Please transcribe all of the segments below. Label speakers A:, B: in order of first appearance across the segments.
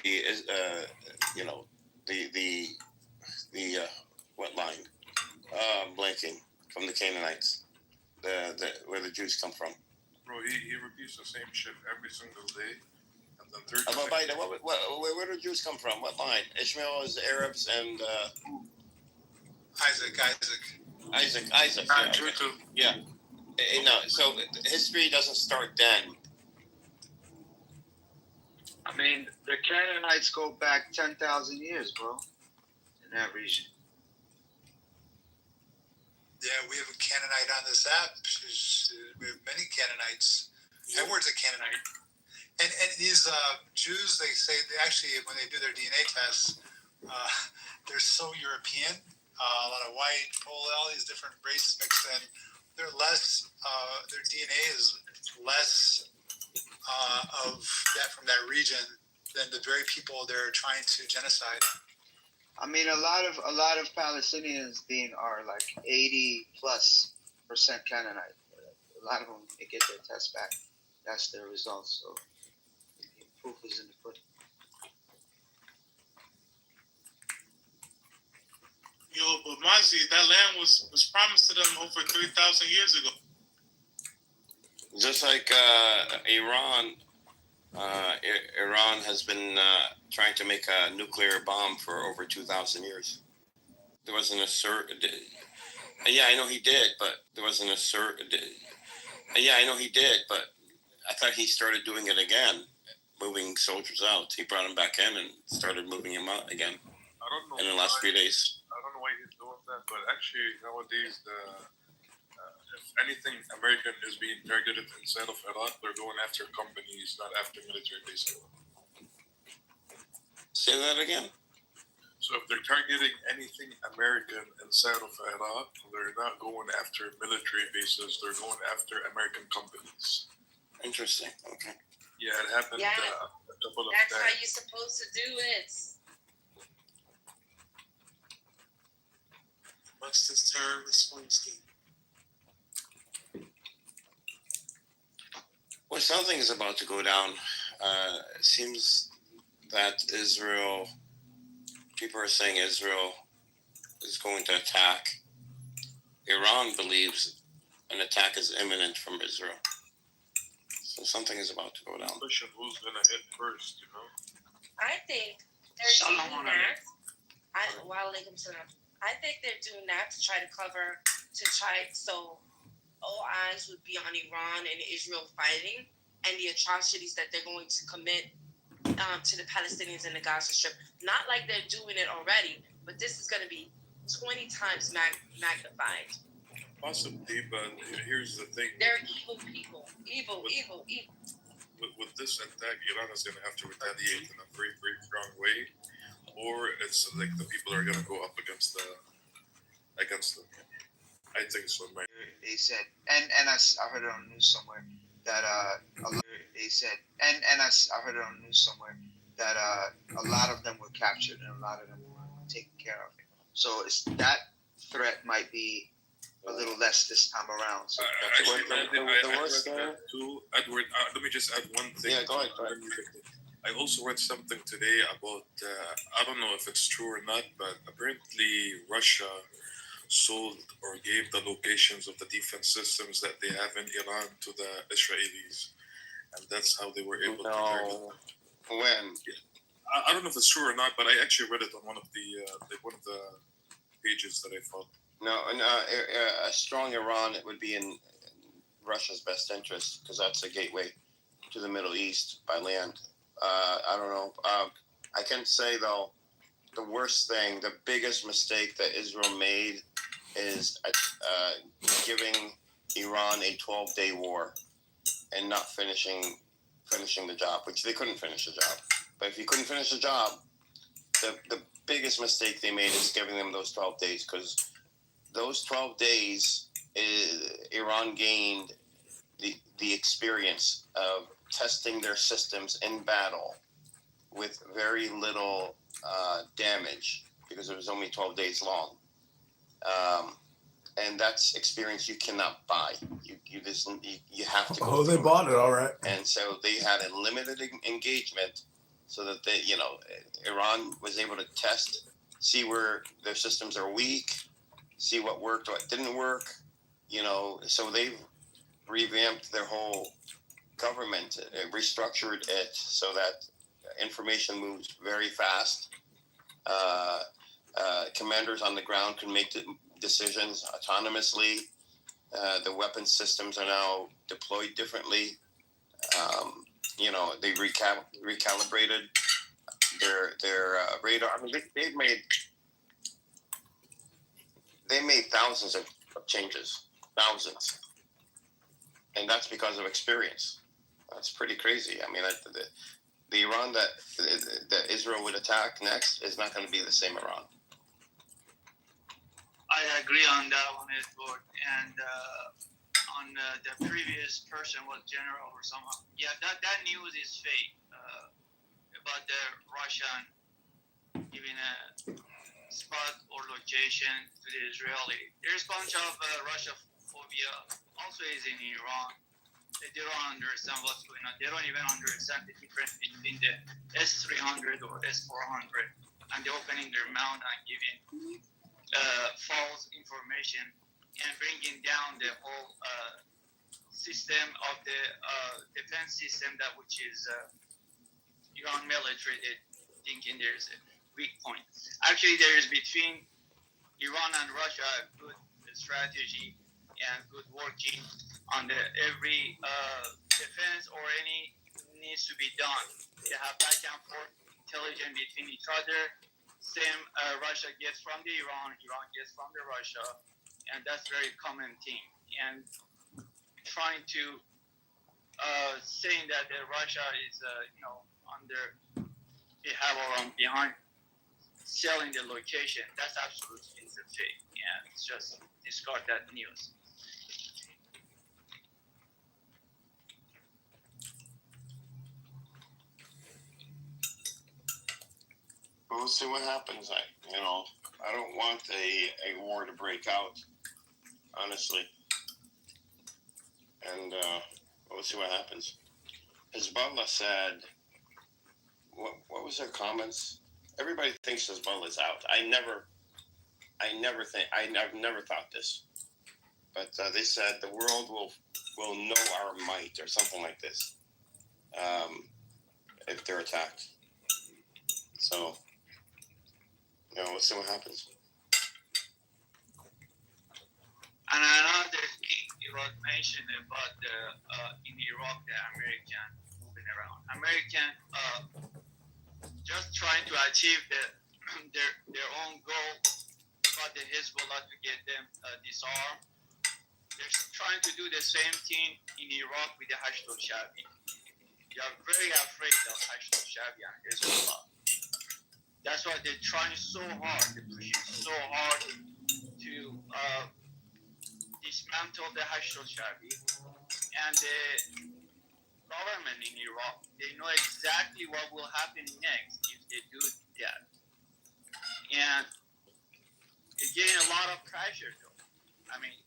A: you know, the what line? Blanking from the Canaanites, the where the Jews come from.
B: Bro, he repeats the same shit every single day. And then third.
A: Where do Jews come from? What line? Ishmael is Arabs and
C: Isaac.
A: Yeah. No, so history doesn't start then.
D: I mean, the Canaanites go back 10,000 years, bro, in that region.
C: Yeah, we have a Canaanite on this app. We have many Canaanites. Yeah. Edward's a Canaanite. And these Jews, they say, when they do their DNA tests, they're so European. A lot of white, Polish, all these different races mixed in. They're less, their DNA is less of that from that region than the very people they're trying to genocide.
D: I mean, a lot of Palestinians are like 80+% Canaanite. A lot of them, they get their tests back. That's their results. So the proof is in the pudding.
E: Yo, but Mazi, that land was promised to them over 3,000 years ago.
A: Just like Iran. Iran has been trying to make a nuclear bomb for over 2,000 years. There wasn't yeah, I know he did, but there wasn't yeah, I know he did, but I thought he started doing it again, moving soldiers out. He brought them back in and started moving them out again.
B: I don't know.
A: In the last few days.
B: I don't know why he's doing that, but actually nowadays if anything American is being targeted inside of Iraq, they're going after companies, not after military bases.
A: Say that again?
B: So if they're targeting anything American inside of Iraq, they're not going after military bases, they're going after American companies.
A: Interesting, okay.
B: Yeah, it happened a couple of times.
F: That's how you're supposed to do it.
E: What's this terrorist scheme?
A: Well, something is about to go down. It seems that people are saying Israel is going to attack. Iran believes an attack is imminent from Israel. So something is about to go down.
B: Question who's going to hit first, you know?
F: I think they're doing that. I think they're doing that to try so all eyes would be on Iran and Israel fighting and the atrocities that they're going to commit to the Palestinians in the Gaza Strip. Not like they're doing it already, but this is going to be 20 times magnified.
B: Possibly, but here's the thing.
F: They're evil people. Evil.
B: With this attack, Iran is going to have to retaliate in a very, very strong way, or it's like the people are going to go up against them. I think so, man.
D: They said, and I heard it on the news somewhere that I heard it on the news somewhere that a lot of them were captured and a lot of them were taken care of. So that threat might be a little less this time around. So
B: Edward, let me just add one thing.
A: Yeah, go ahead.
B: I also read something today about, I don't know if it's true or not, but apparently Russia sold or gave the locations of the defense systems that they have in Iran to the Israelis. And that's how they were able to target them.
A: When?
B: Yeah. I don't know if it's true or not, but I actually read it on one of the pages that I followed.
A: No, a strong Iran, it would be in Russia's best interest because that's a gateway to the Middle East by land. I don't know. I can say, though, the worst thing, the biggest mistake that Israel made is giving Iran a 12-day war and not finishing the job, which they couldn't finish the job. But if you couldn't finish the job, the biggest mistake they made is giving them those 12 days because those 12 days, Iran gained the experience of testing their systems in battle with very little damage because it was only 12 days long. And that's experience you cannot buy. You have to go.
G: They bought it, all right.
A: And so they had a limited engagement so that they, Iran was able to test, see where their systems are weak, see what worked, what didn't work. So they've revamped their whole government, restructured it so that information moves very fast. Commanders on the ground can make decisions autonomously. The weapon systems are now deployed differently. They recalibrated their radar. I mean, they made thousands of changes, thousands, and that's because of experience. That's pretty crazy. I mean, the Iran that Israel would attack next is not going to be the same Iran.
G: I agree on that one, Edward. And on the previous person was general or someone. Yeah, that news is fake about the Russian giving a spot or location to the Israeli. There's a bunch of Russia phobia also is in Iran. They don't understand what's going on. They don't even understand the difference between the S-300 or S-400, and they're opening their mouth and giving false information and bringing down the whole system of the defense system which is Iran military. They thinking there's a weak point. Actually, there is between Iran and Russia a good strategy and good working on every defense or any needs to be done. They have back and forth intelligence between each other. Same Russia gets from the Iran gets from the Russia, and that's very common thing. And trying to saying that Russia is under behalf or behind selling the location, that's absolutely is a fake, and it's just discard that news.
A: We'll see what happens. I don't want a war to break out, honestly. And we'll see what happens. Hezbollah said, what was their comments? Everybody thinks Hezbollah is out. I've never thought this. But they said the world will know our might or something like this if they're attacked. So, we'll see what happens.
G: And another thing you was mentioned about in Iraq, the American moving around. American just trying to achieve their own goal, but the Hezbollah to get them disarmed. They're trying to do the same thing in Iraq with the Hashd al-Shabi. They are very afraid of Hashd al-Shabi and Hezbollah. That's why they're trying so hard, they're pushing so hard to dismantle the Hashd al-Shabi. And the government in Iraq, they know exactly what will happen next if they do that. And they're getting a lot of pressure though. I mean,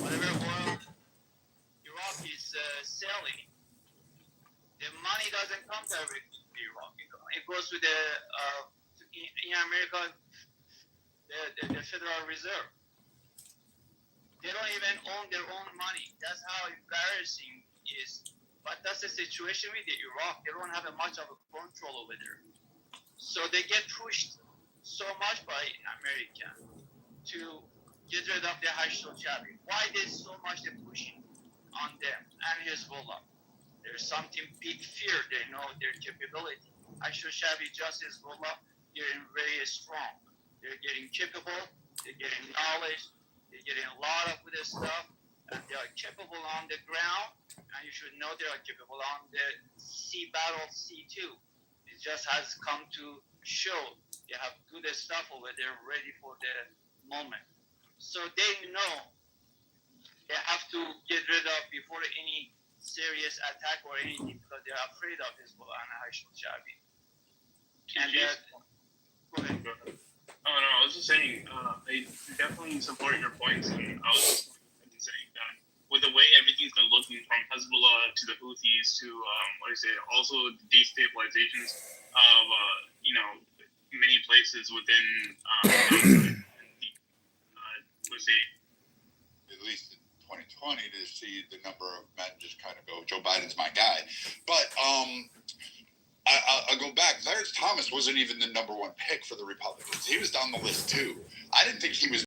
G: whatever oil Iraq is selling, the money doesn't come directly to Iraq. It goes to in America, the Federal Reserve. They don't even own their own money. That's how embarrassing it is. But that's the situation with Iraq. They don't have much of a control over there. So they get pushed so much by America to get rid of the Hashd al-Shabi. Why there's so much they're pushing on them and Hezbollah? There's something big fear. They know their capability. Hashd al-Shabi, just Hezbollah, they're very strong. They're getting capable. They're getting knowledge. They're getting a lot of good stuff. And they are capable on the ground. And you should know they are capable on the sea battle, sea too. It just has come to show they have good stuff over there ready for the moment. So they know they have to get rid of before any serious attack or anything because they're afraid of Hezbollah and Hashd al-Shabi. And go ahead.
E: Oh no, I was just saying, I definitely support your points, and I was just saying that with the way everything's been looking from Hezbollah to the Houthis to also the destabilizations of many places within
H: at least in 2020, to see the number of men just kind of go, Joe Biden's my guy. But I'll go back. Clarence Thomas wasn't even the number one pick for the Republicans. He was down the list too. I didn't think he was